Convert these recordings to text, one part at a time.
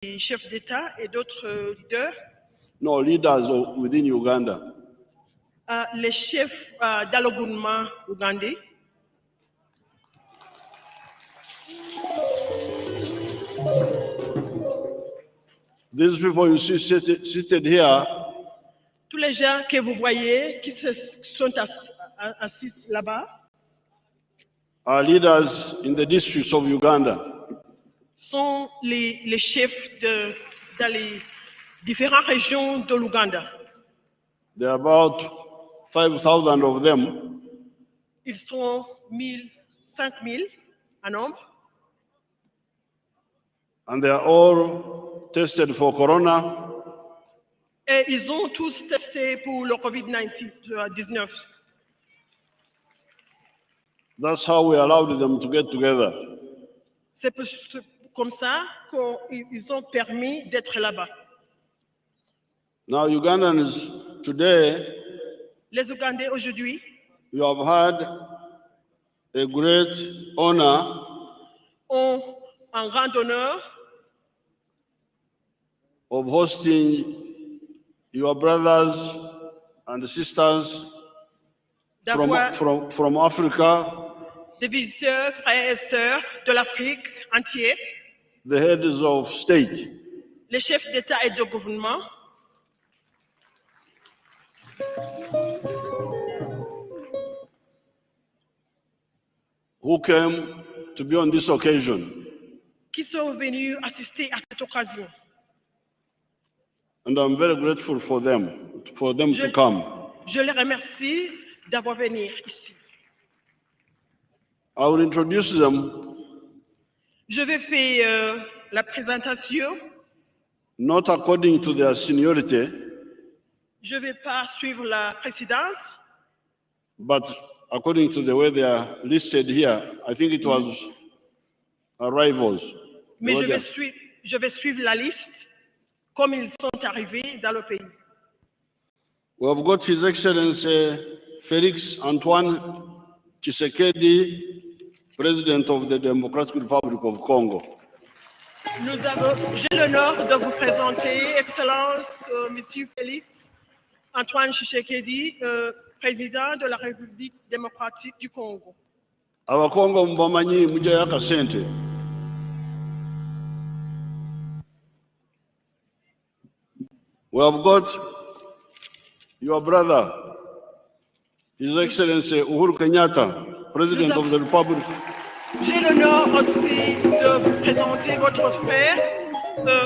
chefs d'État et d'autres leaders. No, leaders within Uganda. Les chefs dans le gouvernement ougandais. These people you see seated here, tous les gens que vous voyez qui sont assis là-bas, are leaders in the districts of Uganda. Sont les chefs dans les différentes régions de l'Ouganda. There are about 5,000 of them. Ils sont 5,000 en nombre. And they are all tested for corona. Et ils ont tous testé pour le COVID-19. That's how we allowed them to get together. C'est comme ça qu'ils ont permis d'être là-bas. Now, Ugandans today, les Ougandais aujourd'hui, you have had a great honor ont un grand honneur of hosting your brothers and sisters from Africa, des visiteurs, frères et sœurs de l'Afrique entière, the heads of state, les chefs d'État et de gouvernement, who came to be on this occasion. Qui sont venus assister à cette occasion. And I'm very grateful for them to come. Je les remercie d'avoir venu ici. I will introduce them. Je vais faire la présentation. Not according to their seniority. Je ne vais pas suivre la présidence. But according to the way they are listed here, I think it was arrivals. Mais je vais suivre la liste comme ils sont arrivés dans le pays. We have got His Excellency Felix Antoine Tshisekedi, President of the Democratic Republic of Congo. J'ai l'honneur de vous présenter, Excellence, Monsieur Félix Antoine Tshisekedi, Président de la République démocratique du Congo. Abakongo mbamanyi mujaya kasente. We have got your brother, His Excellency Uhuru Kenyatta, President of the Republic. J'ai l'honneur aussi de vous présenter votre frère,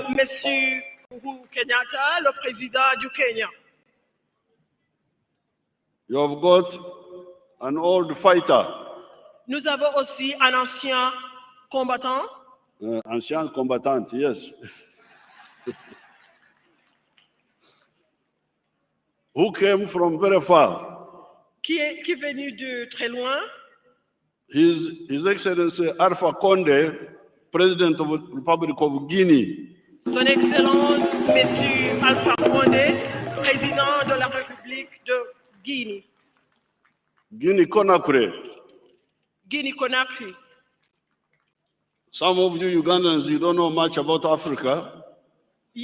Monsieur Uhuru Kenyatta, le président du Kenya. You have got an old fighter. Nous avons aussi un ancien combattant. Ancien combattant, yes. Who came from very far. Qui est venu de très loin. His Excellency Alpha Condé, President of the Republic of Guinea. Son Excellence, Monsieur Alpha Condé, Président de la République de Guinée. Guinea-Conakry. Guinée-Conakry. Some of you Ugandans, you don't know much about Africa. Il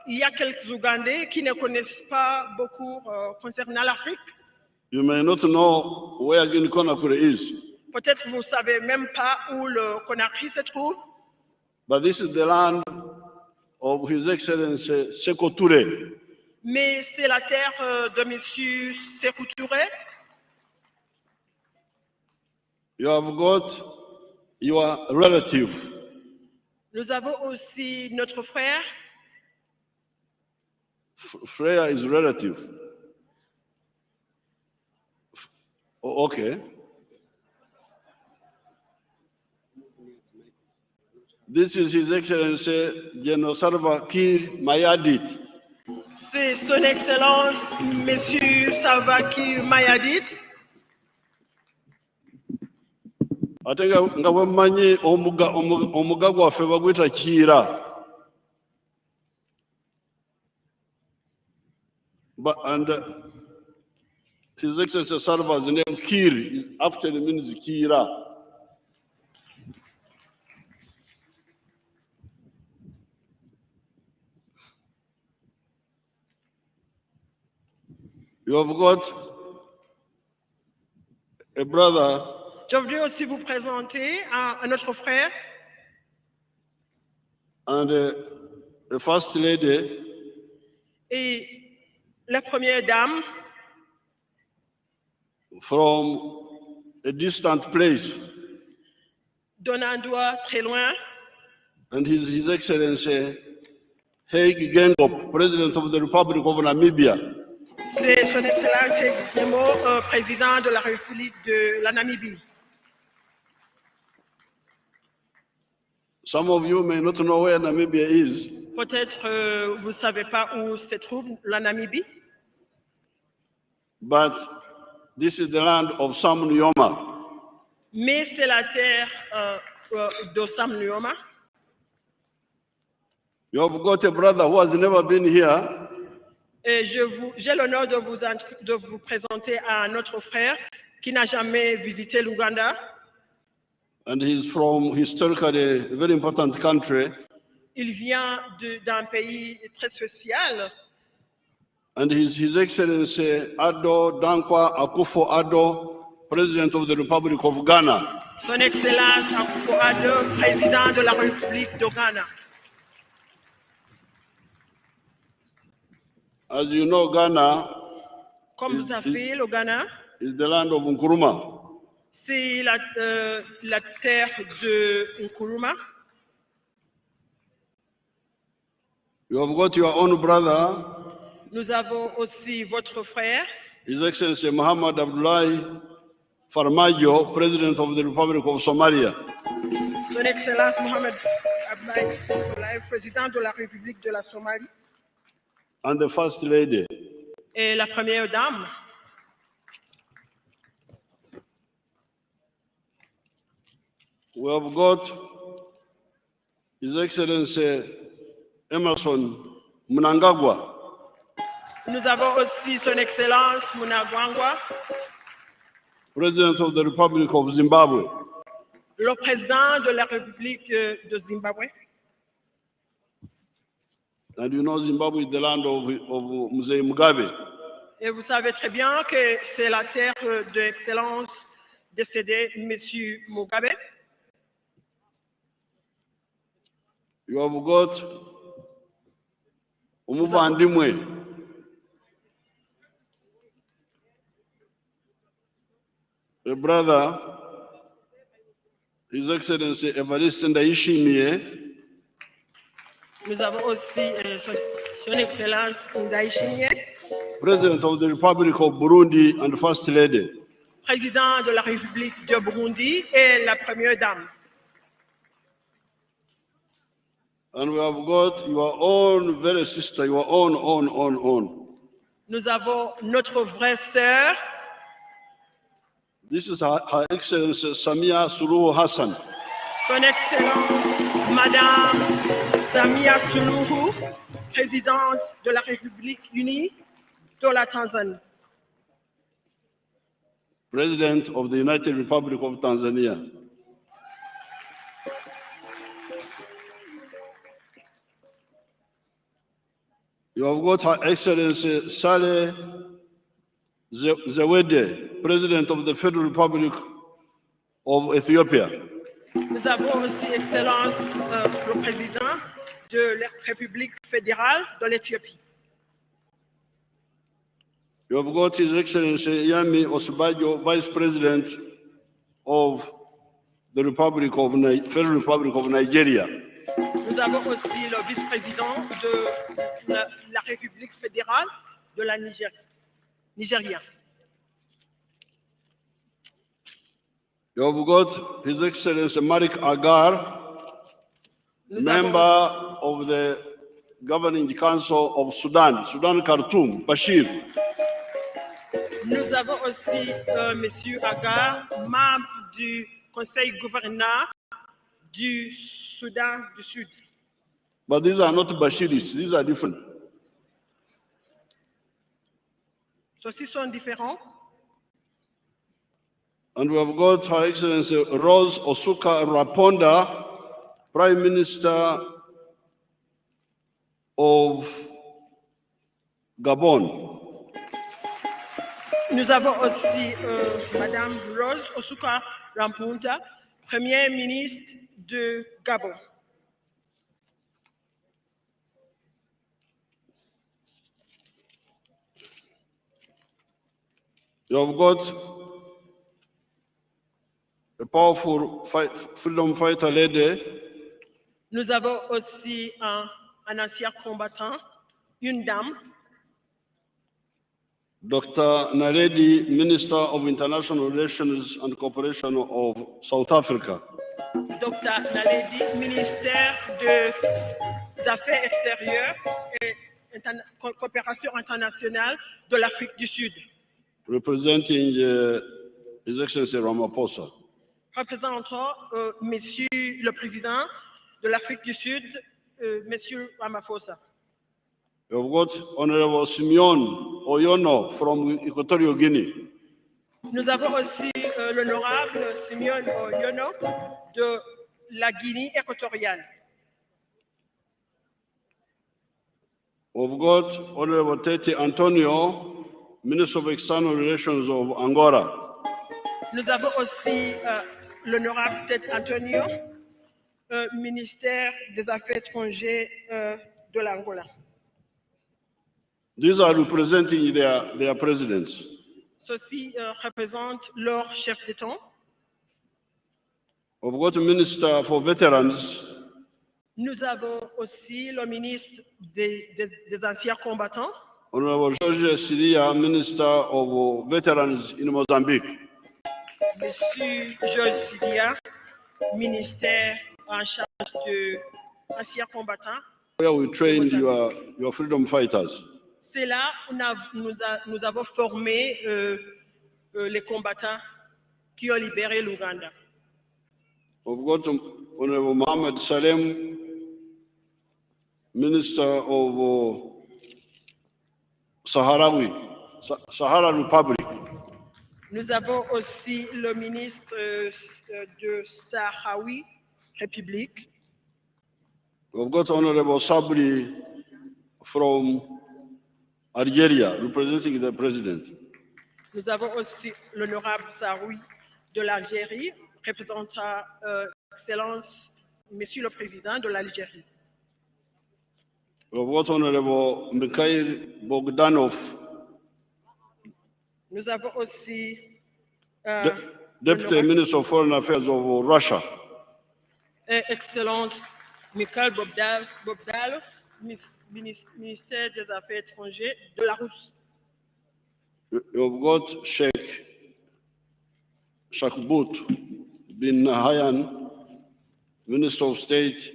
y a quelques Ougandais qui ne connaissent pas beaucoup concernant l'Afrique. You may not know where Guinea-Conakry is. Peut-être que vous ne savez même pas où le Conakry se trouve. But this is the land of His Excellency Sékou Touré. Mais c'est la terre de M. Sékou Touré. You have got your relative. Nous avons aussi notre frère. Frère is relative. Oh, okay. This is His Excellency General Salva Kiir Mayardit. C'est Son Excellence, Monsieur Salva Kiir Mayardit. Ate nga bwemanyi omuga gwaffe bagwita Kiira. And His Excellency Salva's name Kiir actually means Kiira. You have got a brother Je voudrais aussi vous présenter à notre frère and a first lady et la première dame from a distant place, d'un endroit très loin. and His Excellency Hague Geingob, President of the Republic of Namibia. C'est son Excellence Hague Geingob, président de la République de la Namibie. Some of you may not know where Namibia is, Peut-être vous ne savez pas où se trouve la Namibie, but this is the land of Sam Nujoma. mais c'est la terre de Sam Nujoma. You have got a brother who has never been here, Et j'ai l'honneur de vous présenter à notre frère qui n'a jamais visité l'Ouganda. and he's from historically a very important country, Il vient d'un pays très social. and His Excellency Addo Dankwa Akufo-Addo, President of the Republic of Ghana. Son Excellence Akufo-Addo, président de la République de Ghana. As you know, Ghana Comme vous savez, le Ghana, is the land of Nkrumah. c'est la terre de Nkrumah. You have got your own brother, Nous avons aussi votre frère, His Excellency Muhammad Abdullahi Farmajo, President of the Republic of Somalia. Son Excellence Mohamed Abdullahi, président de la République de la Somalie, And the First Lady. et la première dame. We have got His Excellency Emerson Mnangagwa, Nous avons aussi son Excellence Mnangagwa, President of the Republic of Zimbabwe. le président de la République de Zimbabwe. And you know Zimbabwe is the land of Museveni Mugabe. Et vous savez très bien que c'est la terre de l'excellence décédé M. Mugabe. You have got Umuvandimwe, a brother, His Excellency Evariste Ndayishimiye, Nous avons aussi son Excellence Ndayishimiye, President of the Republic of Burundi and First Lady. président de la République de Burundi et la première dame. And we have got your own very sister, your own. Nous avons notre vraie sœur. This is Her Excellency Samia Suluhu Hassan, Son Excellence, Madame Samia Suluhu, présidente de la République unie de la Tanzanie. President of the United Republic of Tanzania. You have got Her Excellency Saleh Zewede, President of the Federal Republic of Ethiopia. Nous avons aussi Excellence, le président de la République fédérale de l'Éthiopie. You have got His Excellency Yami Osibajo, Vice President of the Federal Republic of Nigeria. Nous avons aussi le vice-président de la République fédérale de la Nigeria. You have got His Excellency Malik Agar, member of the Governing Council of Sudan Khartoum, Bashir. Nous avons aussi M. Agar, membre du Conseil gouverneur du Soudan du Sud. But these are not Bashiris, these are different. Ceux-ci sont différents. And we have got Her Excellency Rose Osuka Raponda, Prime Minister of Gabon. Nous avons aussi Madame Rose Osuka Rampunta, Première ministre de Gabon. You have got a powerful freedom fighter lady, Nous avons aussi un ancien combattant, une dame, Dr. Naledi, Minister of International Relations and Cooperation of South Africa. Dr. Naledi, ministère des Affaires extérieures et coopération internationale de l'Afrique du Sud. Representing His Excellency Ramaphosa. Représentant Monsieur le Président de l'Afrique du Sud, Monsieur Ramaphosa. You've got Honorable Simeon Oyono from Equatorial Guinea. Nous avons aussi l'honorable Simeon Oyono de la Guinée équatoriale. We've got Honorable Tete Antonio, Minister of External Relations of Angola. Nous avons aussi l'honorable Tete Antonio, ministère des Affaires étrangères de l'Angola. These are representing their presidents. Ceci représente leur chef d'État. We've got a Minister for Veterans. Nous avons aussi le ministre des anciens combattants. Honorable George Siria, Minister of Veterans in Mozambique. Monsieur Georges Sidia, ministère en charge de anciens combattants. Where we trained your freedom fighters. C'est là où nous avons formé les combattants qui ont libéré l'Ouganda. We've got Honorable Mohamed Salem, Minister of Sahara Republic. Nous avons aussi le ministre de Sahraoui République. We've got Honorable Sabri from Algeria, representing the President. Nous avons aussi l'honorable Sahraoui de l'Algérie, représentant Excellence, Monsieur le Président de l'Algérie. We've got Honorable Mikhail Bogdanov, Nous avons aussi Deputy Minister of Foreign Affairs of Russia. Excellence Mikhail Bogdanov, ministère des Affaires étrangères de la Russie. You've got Sheikh Shakbut bin Nahyan, Minister of State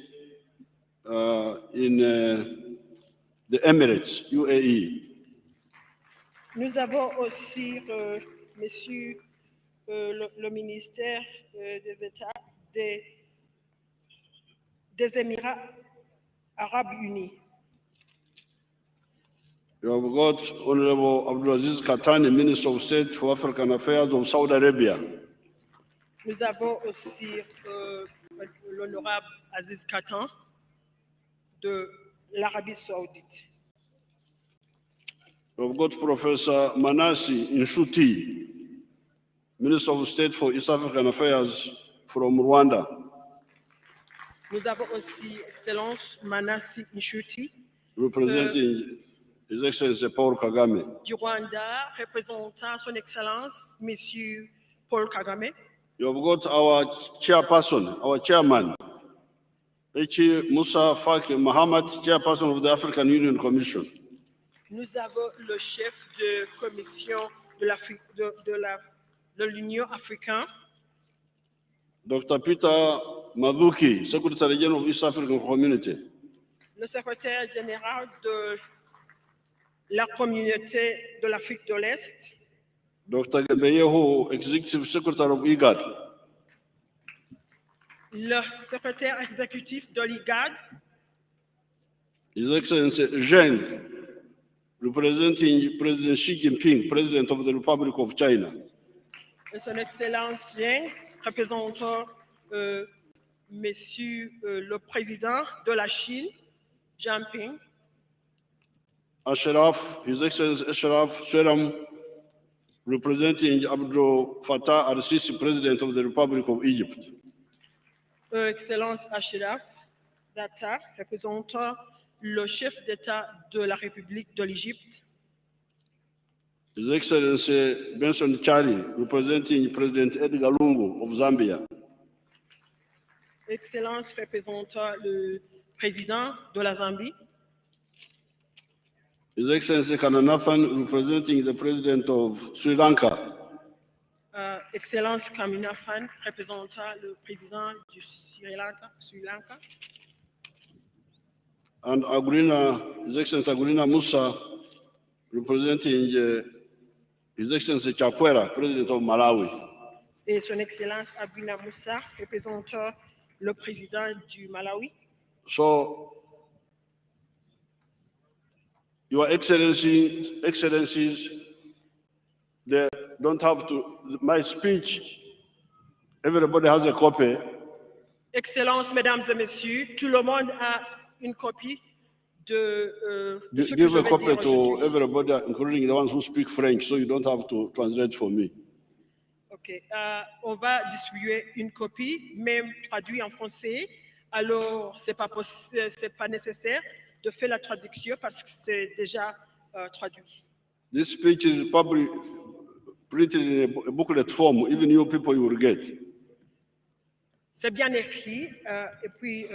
in the Emirates, UAE. Nous avons aussi monsieur le ministère des États des Émirats Arabes Unis. You have got Honorable Abdulaziz Katani, Minister of State for African Affairs of Saudi Arabia. Nous avons aussi l'honorable Aziz Katan de l'Arabie Saoudite. We've got Professor Manasi Nshuti, Minister of State for East African Affairs from Rwanda. Nous avons aussi Excellence Manasi Nshuti, representing His Excellency Paul Kagame. Du Rwanda, représentant Son Excellence Monsieur Paul Kagame. You've got our chairperson, our chairman, Echi Musa Faki Mohammed, chairperson of the African Union Commission. Nous avons le chef de commission de l'Union africaine. Dr. Peter Mathuki, Secretary General of East African Community. Le secrétaire général de la communauté de l'Afrique de l'Est. Dr. Gebeyehu, Executive Secretary of IGAD. Le secrétaire exécutif de l'IGAD. His Excellency Zheng, representing President Xi Jinping, President of the Republic of China. Et Son Excellence Zheng, représentant Monsieur le Président de la Chine, Jinping. Ashraf, His Excellency Ashraf Sheram, representing Abdel Fattah al-Sisi, President of the Republic of Egypt. Excellence Ashraf Data, représentant le chef d'État de la République de l'Égypte. His Excellency Benson Chari, representing President Edgar Lungu of Zambia. Excellence représentant le président de la Zambie. His Excellency Kananathan, representing the President of Sri Lanka. Excellence Kaminathan, représentant le président du Sri Lanka. And His Excellency Agurina Musa, representing His Excellency Chakwera, President of Malawi. Et Son Excellence Agurina Musa, représentant le président du Malawi. So, Your Excellencies, they don't have to, my speech, everybody has a copy. Excellences, Mesdames et Messieurs, tout le monde a une copie de ce que Give je a vais copy dire to aujourd'hui. everybody, including the ones who speak French, so you don't have to translate for me. Ok, on va distribuer une copie, même traduite en français. Alors, c'est pas nécessaire de faire la traduction parce que c'est déjà traduit. This speech is probably printed in a booklet form, even you people you will get. C'est bien écrit et puis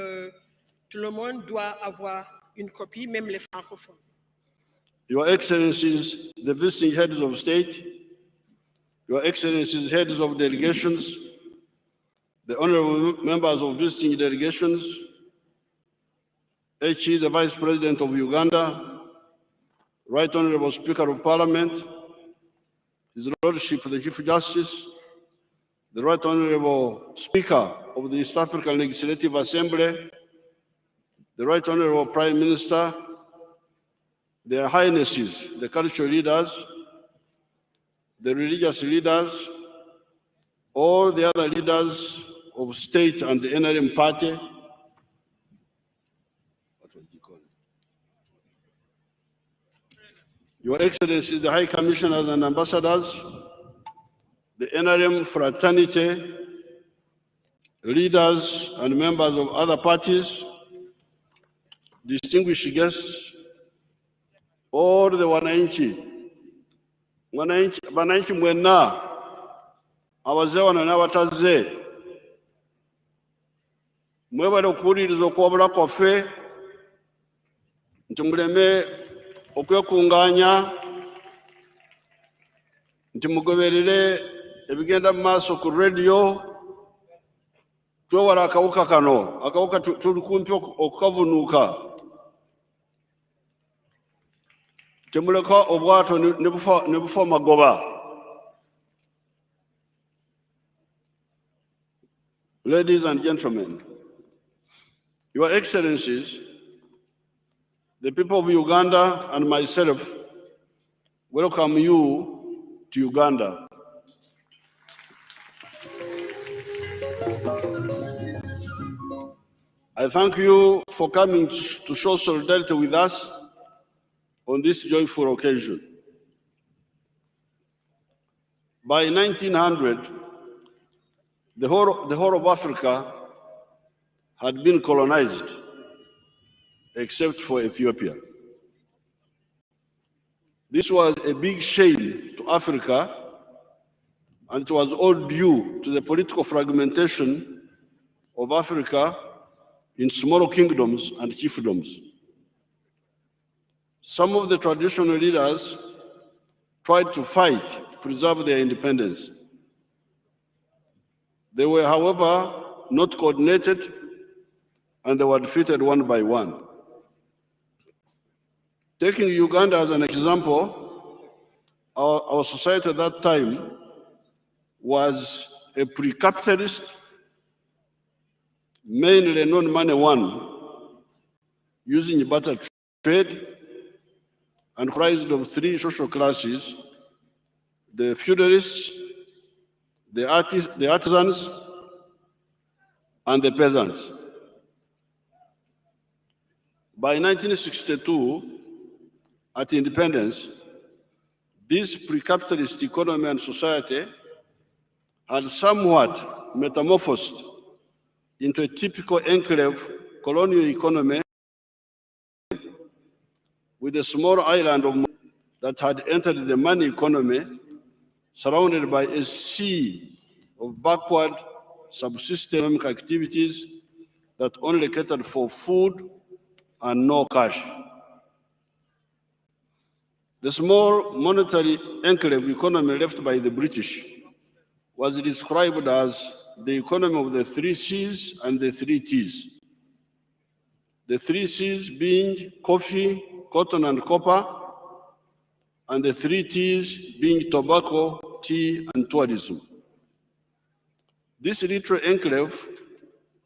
tout le monde doit avoir une copie, même les francophones. Your Excellencies, the visiting heads of state, Your Excellencies, heads of delegations, the honorable members of visiting delegations, HE, the Vice President of Uganda, Right Honorable Speaker of Parliament, His Lordship, the Chief Justice, the Right Honorable Speaker of the East African Legislative Assembly, the Right Honorable Prime Minister, their Highnesses, the cultural leaders, the religious leaders, all the other leaders of state and the NRM party, Your Excellencies, the High Commissioners and Ambassadors, the NRM fraternity, leaders and members of other parties, distinguished guests, all the wananchi mwenna, abazee n'abataze, mwebale okuwuliriza okwabula kwaffe nti muleme okwekunganya, nti mugoberere ebigenda mu maaso ku radio, twewala akawuka kano, akawuka tuli kumpi okukavunuuka, temuleka obwato ne bufa magoba. Ladies and gentlemen, Your Excellencies, the people of Uganda and myself welcome you to Uganda. I thank you for coming to show solidarity with us on this joyful occasion. By 1900, the whole of Africa had been colonized, except for Ethiopia. This was a big shame to Africa, and it was all due to the political fragmentation of Africa in smaller kingdoms and chiefdoms. Some of the traditional leaders tried to fight to preserve their independence. They were, however, not coordinated, and they were defeated one by one. Taking Uganda as an example, our society at that time was a pre-capitalist, mainly non-money one, using barter trade, and comprised of three social classes: the feudalists, the artisans, and the peasants. By 1962, at independence, This pre-capitalist economy and society had somewhat metamorphosed into a typical enclave colonial economy with a small island of that had entered the money economy, surrounded by a sea of backward subsistence activities that only catered for food and no cash. The small monetary enclave economy left by the British was described as the economy of the 3 C's and the 3 T's. The 3 C's being coffee, cotton, and copper, and the 3 T's being tobacco, tea, and tourism. This little enclave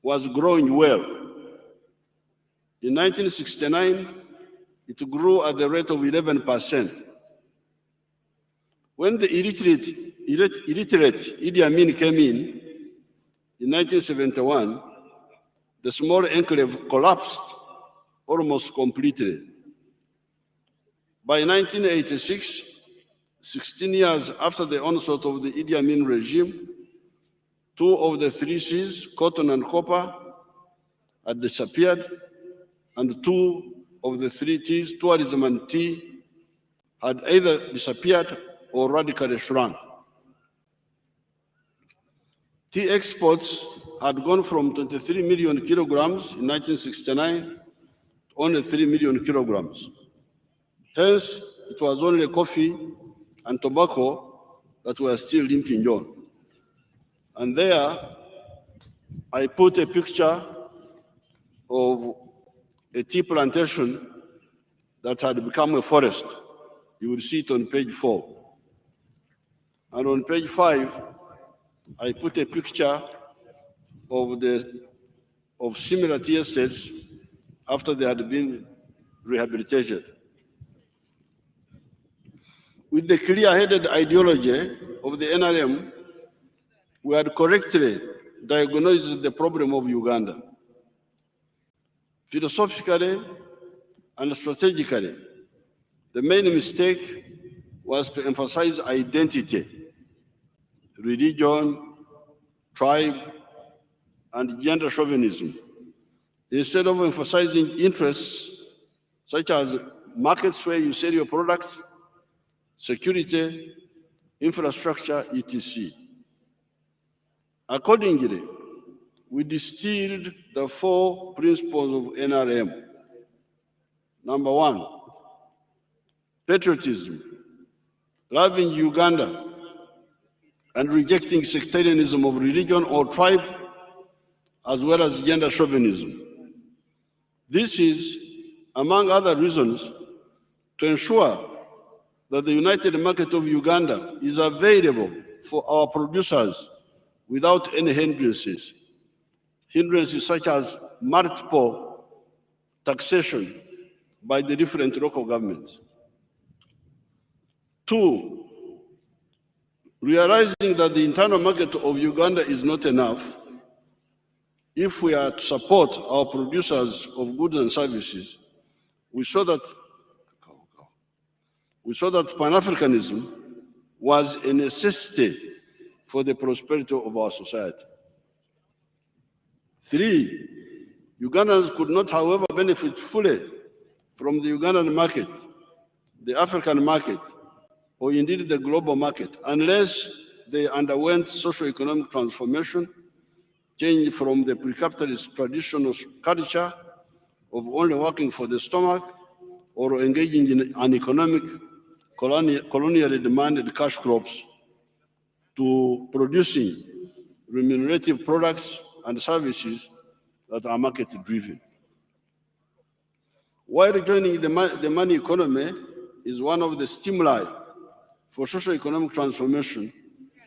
was growing well. In 1969, it grew at the rate of 11%. When the illiterate Idi Amin came in 1971, the small enclave collapsed almost completely. By 1986, 16 years after the onset of the Idi Amin regime, 2 of the 3 C's, cotton and copper, had disappeared, and 2 of the 3 T's, tourism and tea, had either disappeared or radically shrunk. Tea exports had gone from 23 million kilograms in 1969 to only 3 million kilograms. Hence, it was only coffee and tobacco that were still limping on. And there, I put a picture of a tea plantation that had become a forest. You will see it on page 4. And on page 5, I put a picture of similar tea estates after they had been rehabilitated. With the clear-headed ideology of the NRM, we had correctly diagnosed the problem of Uganda. Philosophically and strategically, the main mistake was to emphasize identity, religion, tribe, and gender chauvinism, instead of emphasizing interests such as markets where you sell your products, security, infrastructure, etc. Accordingly, we distilled the 4 principles of NRM. Number 1, patriotism, loving Uganda and rejecting sectarianism of religion or tribe, as well as gender chauvinism. This is, among other reasons, to ensure that the united market of Uganda is available for our producers without any hindrances such as multiple taxation by the different local governments. 2, realizing that the internal market of Uganda is not enough, if we are to support our producers of goods and services, we saw that Pan-Africanism was a necessity for the prosperity of our society. 3, Ugandans could not, however, benefit fully from the Ugandan market, the African market, or indeed the global market, unless they underwent socio-economic transformation, change from the pre-capitalist traditional culture of only working for the stomach or engaging in an economic, colonially demanded cash crops to producing remunerative products and services that are market-driven. While joining the money economy is one of the stimuli for socio-economic transformation,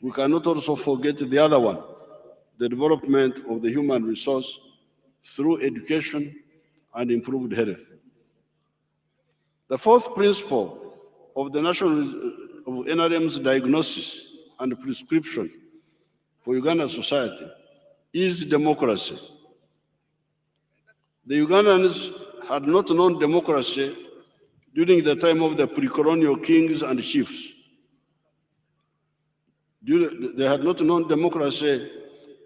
we cannot also forget the other one, the development of the human resource through education and improved health. The 4th principle of the of NRM's diagnosis and prescription for Ugandan society is democracy. The Ugandans had not known democracy during the time of the pre-colonial kings and chiefs. They had not known democracy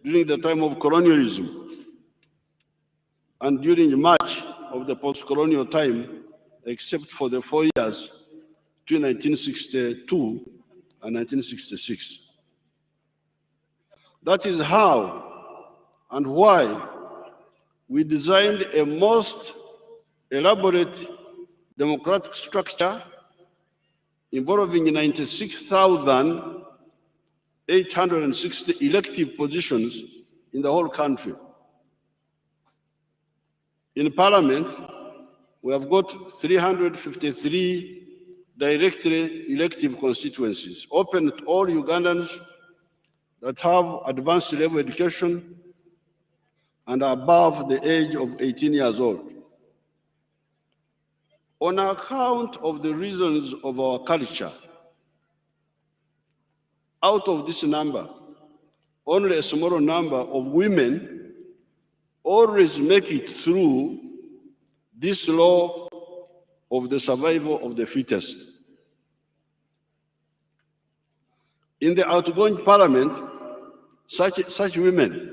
during the time of colonialism and during much of the post-colonial time, except for the 4 years between 1962 and 1966. That is how and why we designed a most elaborate democratic structure involving 96,860 elective positions in the whole country. In Parliament, we have got 353 directly elective constituencies, open to all Ugandans that have advanced level education and are above the age of 18 years old. On account of the reasons of our culture, out of this number, only a small number of women always make it through this law of the survival of the fittest. In the outgoing parliament, such women,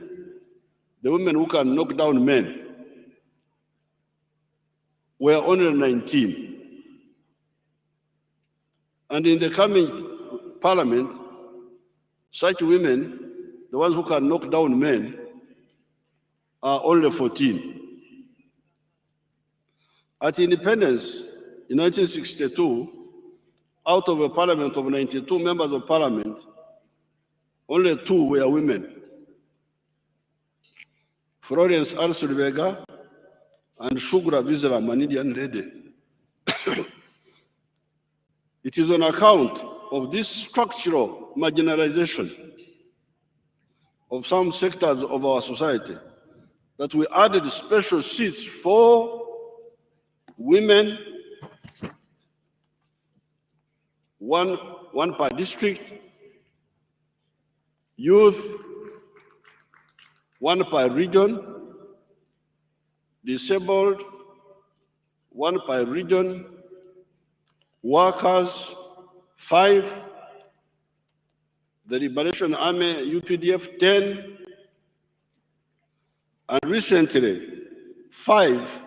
the women who can knock down men, were only 19. And in the coming parliament, such women, the ones who can knock down men, are only 14. At independence in 1962, out of a parliament of 92 members of parliament, only 2 were women. Florence Arsulvega and Shugura Vizera, an Indian lady. It is on account of this structural marginalization of some sectors of our society that we added special seats for women, one per district, youth, 1 per region, disabled, 1 per region, workers, 5, the Liberation Army, UPDF, 10, and recently, 5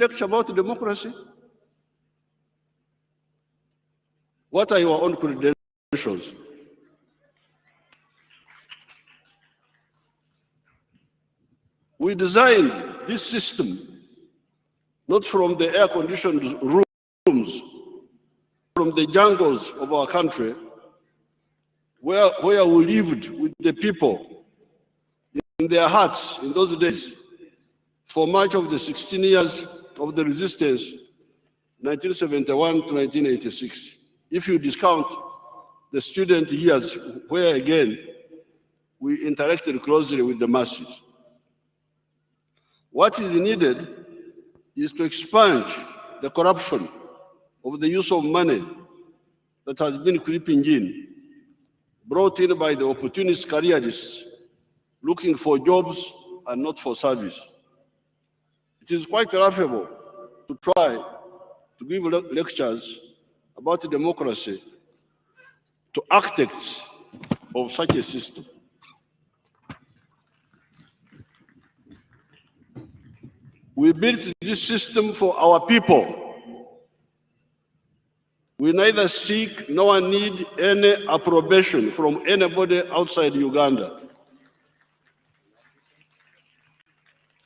lecture about democracy? What are your own credentials? We designed this system not from the air-conditioned rooms, from the jungles of our country, where we lived with the people in their hearts in those days for much of the 16 years of the resistance, 1971 to 1986. If you discount the student years where, again, we interacted closely with the masses. What is needed is to expunge the corruption of the use of money that has been creeping in, brought in by the opportunist careerists looking for jobs and not for service. It is quite laughable to try to give lectures about democracy to architects of such a system. We built this system for our people. We neither seek nor need any approbation from anybody outside Uganda,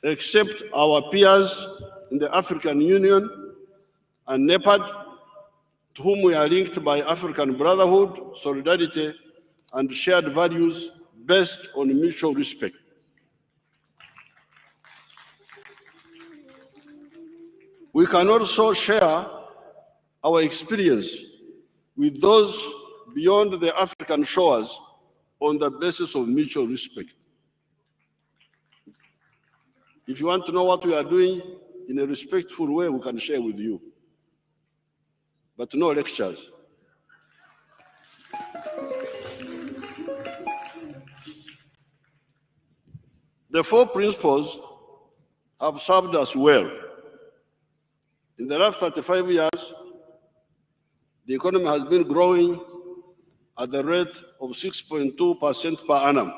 except our peers in the African Union and NEPAD, to whom we are linked by African brotherhood, solidarity, and shared values based on mutual respect. We can also share our experience with those beyond the African shores on the basis of mutual respect. If you want to know what we are doing in a respectful way, we can share with you, but no lectures. The 4 principles have served us well. In the last 35 years, the economy has been growing at the rate of 6.2% per annum.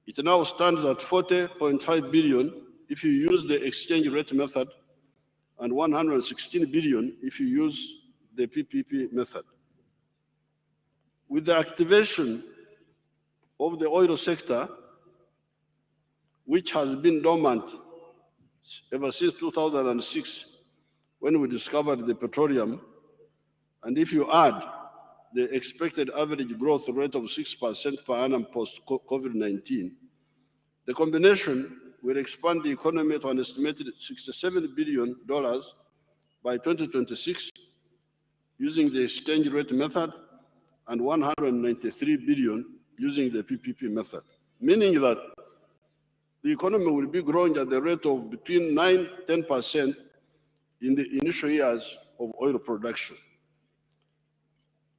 It now stands at 40.5 billion if you use the exchange rate method and 116 billion if you use the PPP method. With the activation of the oil sector, which has been dormant ever since 2006, when we discovered the petroleum, and if you add the expected average growth rate of 6% per annum post-COVID-19, the combination will expand the economy to an estimated $67 billion by 2026 using the exchange rate method and 193 billion using the PPP method, meaning that the economy will be growing at the rate of between 9–10% in the initial years of oil production.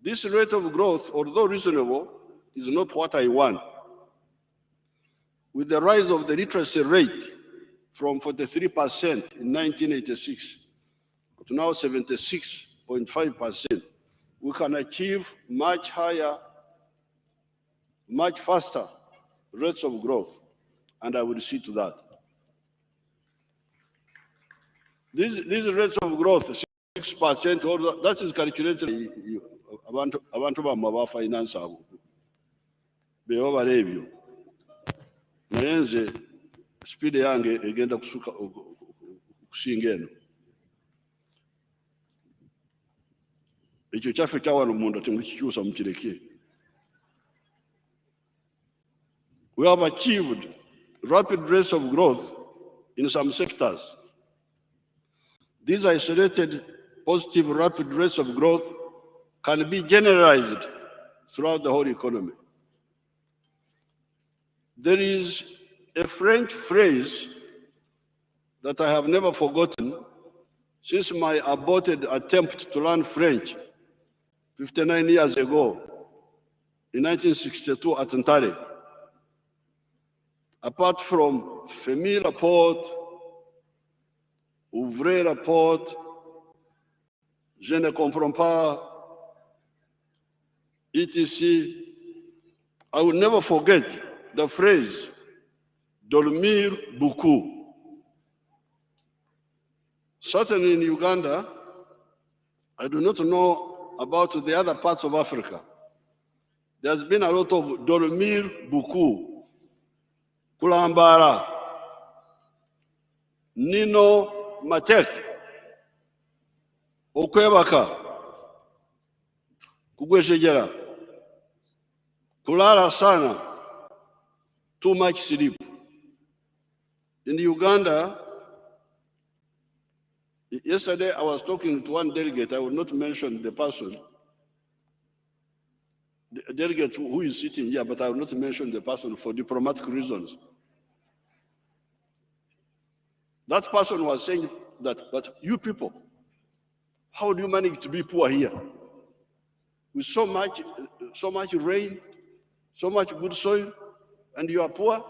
This rate of growth, although reasonable, is not what I want. With the rise of the literacy rate from 43% in 1986 to now 76.5%, we can achieve much higher, much faster rates of growth, and I will see to that. These rates of growth, 6%, that is calculated. Abantu bamwe aba finance abo beba barebyo naye nze speed yange egenda kusinga eno. Ekyo kyaffe kya wano munda temukikyusa mukireke. We have achieved rapid rates of growth in some sectors. These isolated positive rapid rates of growth can be generalized throughout the whole economy. There is a French phrase that I have never forgotten since my aborted attempt to learn French 59 years ago in 1962 at Ntare. Apart from fermer la porte, ouvrez la porte, je ne comprends pas, etc. I will never forget the phrase, dormir beaucoup. Certainly in Uganda, I do not know about the other parts of Africa. There's been a lot of dormir beaucoup, kulambara, nino matek, okwebaka, kugweshejera, kulala sana, too much sleep. In Uganda, yesterday I was talking to one delegate, I will not mention the person, the delegate who is sitting here, but I will not mention the person for diplomatic reasons. That person was saying that, but you people, how do you manage to be poor here? With so much rain, so much good soil, and you are poor?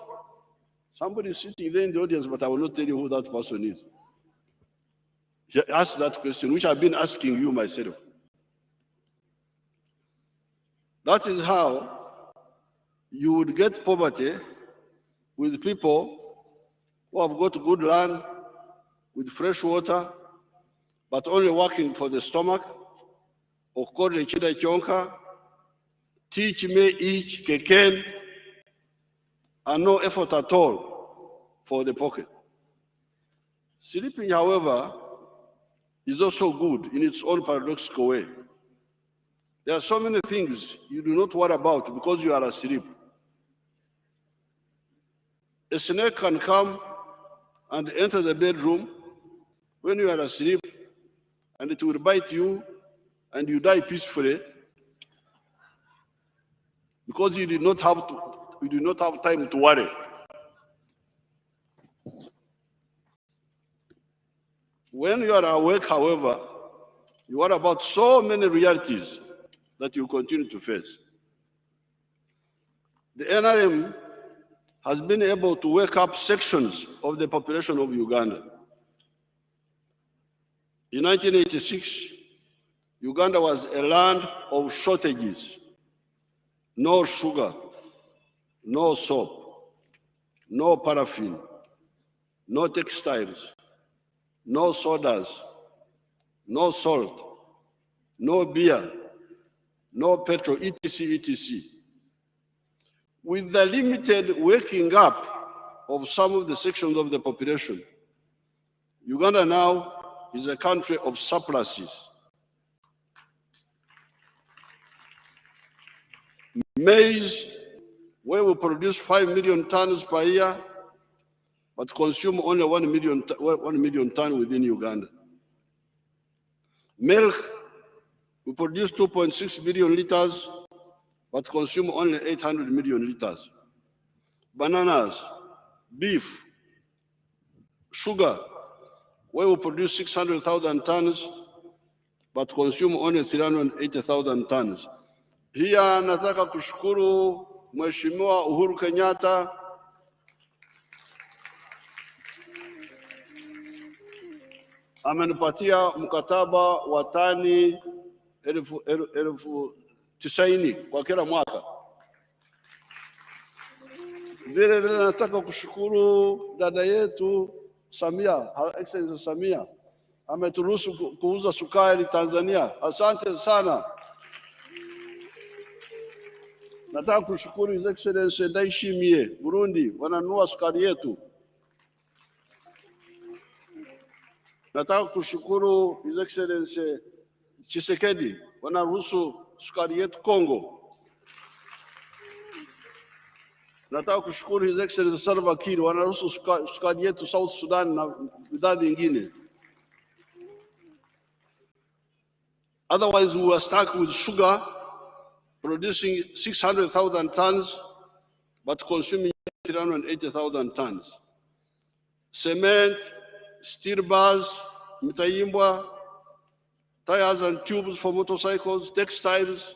Somebody is sitting there in the audience, but I will not tell you who that person is. He asked that question, which I've been asking you myself. That is how you would get poverty with people who have got good land, with fresh water, but only working for the stomach, or called the chida chonka, teach me each keken, and no effort at all for the pocket. Sleeping, however, is also good in its own paradoxical way. There are so many things you do not worry about because you are asleep. A snake can come and enter the bedroom when you are asleep, and it will bite you, and you die peacefully because you did not have time to worry. When you are awake, however, you worry about so many realities that you continue to face. The NRM has been able to wake up sections of the population of Uganda. In 1986, Uganda was a land of shortages. No sugar, no soap, no paraffin, no textiles, no sodas, no salt, no beer, no petrol, etc., etc. With the limited waking up of some of the sections of the population, Uganda now is a country of surpluses. Maize, where we produce 5 million tons per year, but consume only 1 million tons within Uganda. Milk, we produce 2.6 billion liters, but consume only 800 million liters. Bananas, beef, sugar, where we produce 600,000 tons, but consume only 380,000 tons. Hiya nataka kushukuru Mheshimiwa Uhuru Kenyatta amenipatia mkataba wa tani 90,000 kwa kila mwaka. Vile vile nataka kushukuru dada yetu Samia, Her Excellency Samia, ameturuhusu kuuza sukari Tanzania. Asante sana. Nataka kushukuru His Excellency Ndayishimiye, Burundi, wananunua sukari yetu. Nataka kushukuru His Excellency Tshisekedi, wanaruhusu sukari yetu Kongo. Nataka kushukuru His Excellency Salva Kiir, wanaruhusu sukari yetu South Sudan na bidhaa nyingine. Otherwise, we were stuck with sugar, producing 600,000 tons, but consuming 380,000 tons. Cement, steel bars, mitayimbwa, tires and tubes for motorcycles, textiles,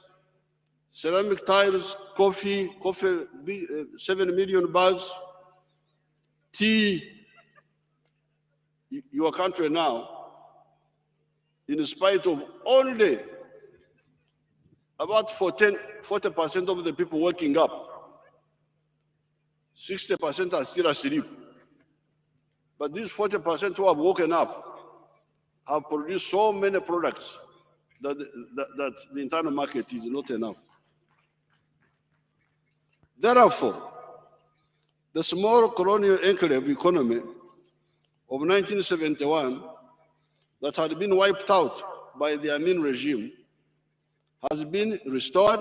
ceramic tiles, coffee, 7 million bags, tea. Your country now, in spite of only about 40% of the people waking up, 60% are still asleep. But these 40% who have woken up have produced so many products that the internal market is not enough. Therefore, the small colonial enclave economy of 1971 that had been wiped out by the Amin regime has been restored,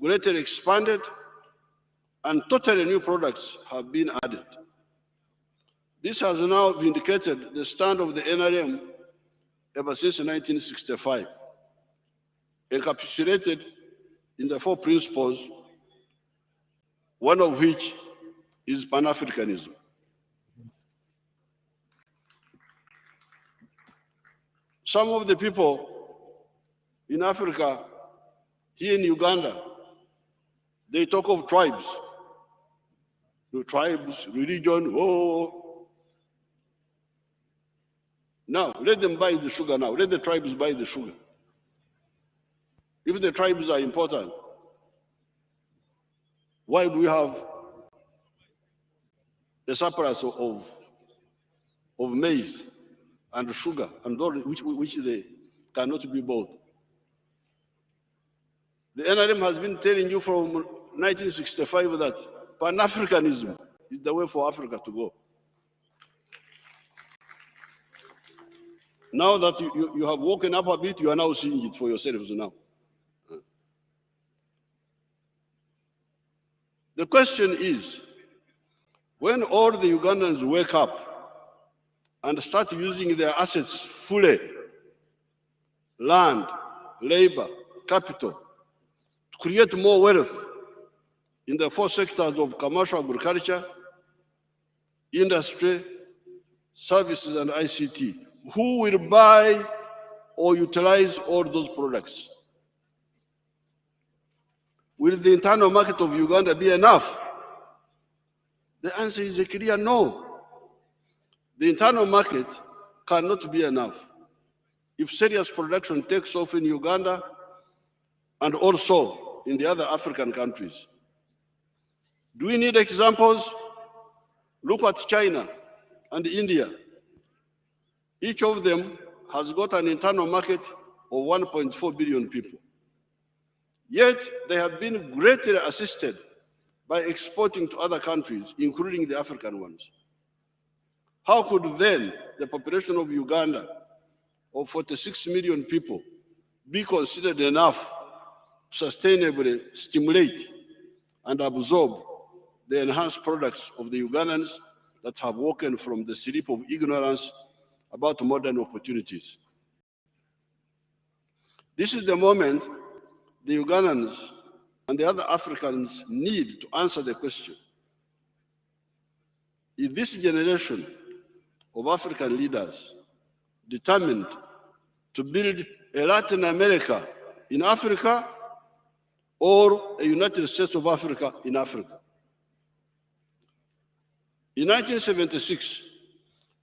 greatly expanded, and totally new products have been added. This has now vindicated the stand of the NRM ever since 1965, encapsulated in the 4 principles, one of which is Pan-Africanism. Some of the people in Africa, here in Uganda, they talk of tribes. The tribes, religion, oh. Now, let them buy the sugar now. Let the tribes buy the sugar. If the tribes are important, why do we have a surplus of maize and sugar, and all which they cannot be bought? The NRM has been telling you from 1965 that Pan-Africanism is the way for Africa to go. Now that you have woken up a bit, you are now seeing it for yourselves now. The question is, when all the Ugandans wake up and start using their assets fully, land, labor, capital, to create more wealth in the four sectors of commercial agriculture, industry, services, and ICT, who will buy or utilize all those products? Will the internal market of Uganda be enough? The answer is a clear no. The internal market cannot be enough. If serious production takes off in Uganda and also in the other African countries. Do we need examples? Look at China and India. Each of them has got an internal market of 1.4 billion people. Yet they have been greatly assisted by exporting to other countries, including the African ones. How could then the population of Uganda of 46 million people be considered enough to sustainably stimulate and absorb the enhanced products of the Ugandans that have woken from the sleep of ignorance about modern opportunities? This is the moment the Ugandans and the other Africans need to answer the question. Is this generation of African leaders determined to build a Latin America in Africa or a United States of Africa in Africa? In 1976,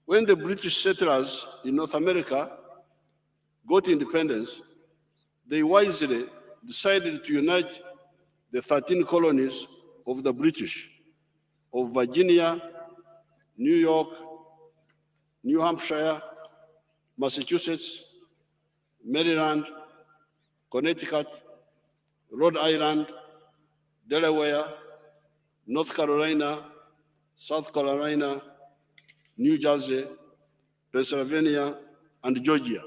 when the British settlers in North America got independence, they wisely decided to unite the 13 colonies of the British, of Virginia, New York, New Hampshire, Massachusetts, Maryland, Connecticut, Rhode Island, Delaware, North Carolina, South Carolina, New Jersey, Pennsylvania, and Georgia.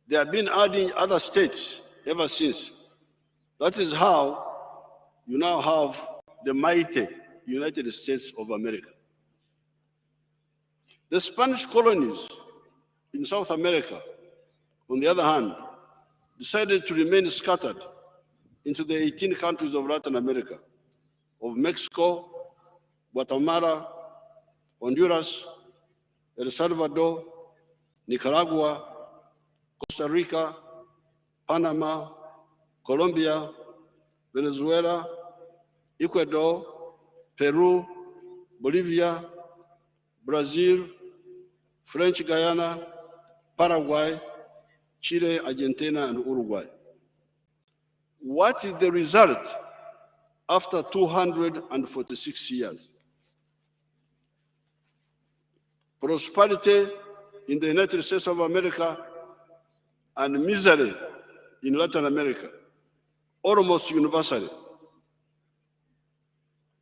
They have been adding other states ever since. That is how you now have the mighty United States of America. The Spanish colonies in South America, on the other hand, decided to remain scattered into the 18 countries of Latin America, of Mexico, Guatemala, Honduras, El Salvador, Nicaragua, Costa Rica, Panama, Colombia, Venezuela, Ecuador, Peru, Bolivia, Brazil, French Guiana, Paraguay, Chile, Argentina, and Uruguay. What is the result after 246 years? Prosperity in the United States of America and misery in Latin America, almost universally.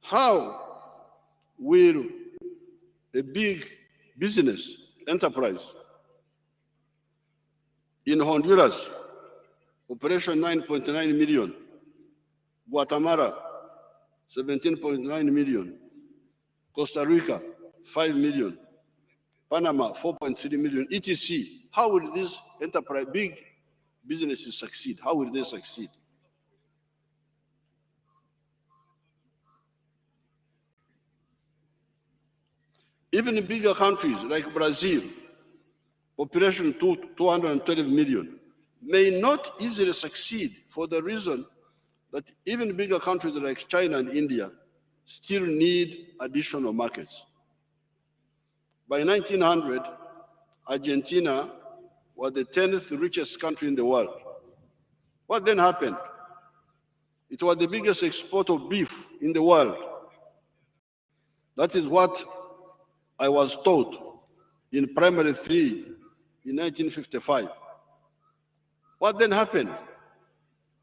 How will a big business enterprise in Honduras, operation 9.9 million, Guatemala, 17.9 million, Costa Rica, 5 million, Panama, 4.3 million, etc. How will these enterprise, big businesses succeed? How will they succeed? Even in bigger countries like Brazil, population 212 million, may not easily succeed for the reason that even bigger countries like China and India still need additional markets. By 1900, Argentina was the 10th richest country in the world. What then happened? It was the biggest exporter of beef in the world. That is what I was taught in primary 3 in 1955. What then happened?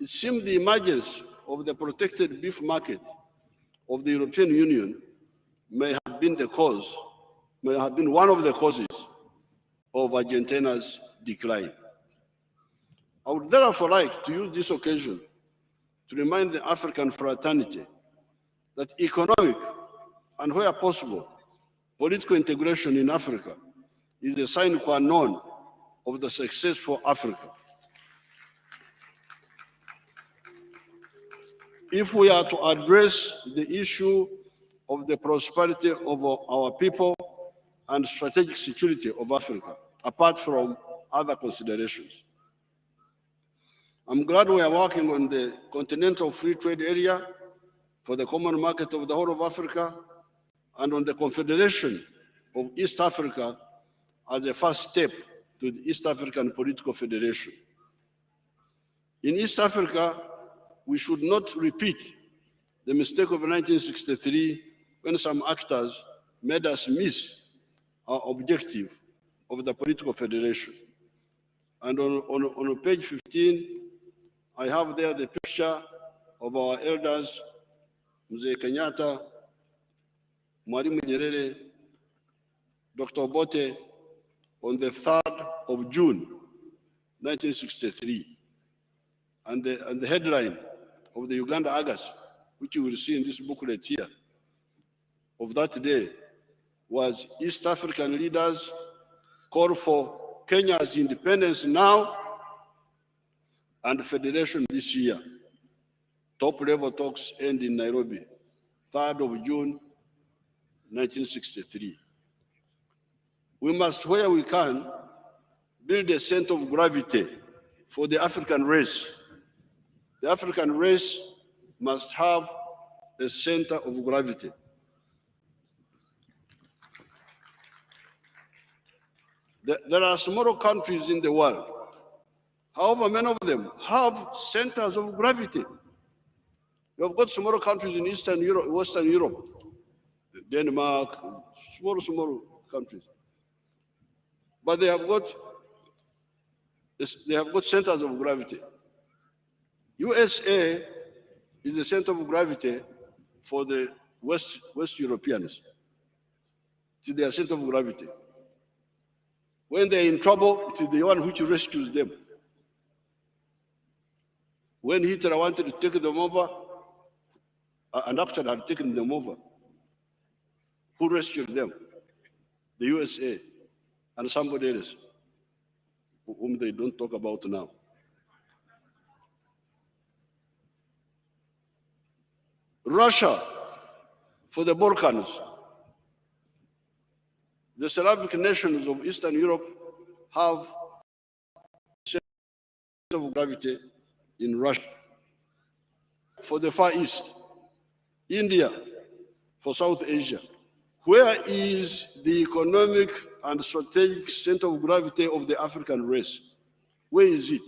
It seemed the emergence of the protected beef market of the European Union may have been one of the causes of Argentina's decline. I would therefore like to use this occasion to remind the African fraternity that economic and, where possible, political integration in Africa is a sine qua non of the success for Africa. If we are to address the issue of the prosperity of our people and strategic security of Africa, apart from other considerations, I'm glad we are working on the Continental Free Trade Area for the Common Market of the whole of Africa and on the Confederation of East Africa as a first step to the East African Political Federation. In East Africa, we should not repeat the mistake of 1963 when some actors made us miss our objective of the political federation. And on page 15, I have there the picture of our elders, Mzee Kenyatta, Mwalimu Nyerere, Dr. Obote, on the 3rd of June, 1963. And the headline of the Uganda Argus, which you will see in this booklet here, of that day was East African leaders call for Kenya's independence now and federation this year. Top-level talks end in Nairobi, 3rd of June, 1963. We must, where we can, build a center of gravity for the African race. The African race must have a center of gravity. There are smaller countries in the world. However, many of them have centers of gravity. You have got smaller countries in Eastern Europe, Western Europe, Denmark, small countries. But they have got centers of gravity. USA is the center of gravity for the West Europeans. It is their center of gravity. When they're in trouble, it is the one which rescues them. When Hitler wanted to take them over, and after had taken them over, who rescued them? The USA and somebody else, whom they don't talk about now. Russia, for the Balkans. The Slavic nations of Eastern Europe have centers of gravity in Russia. For the Far East, India, for South Asia. Where is the economic and strategic center of gravity of the African race? Where is it?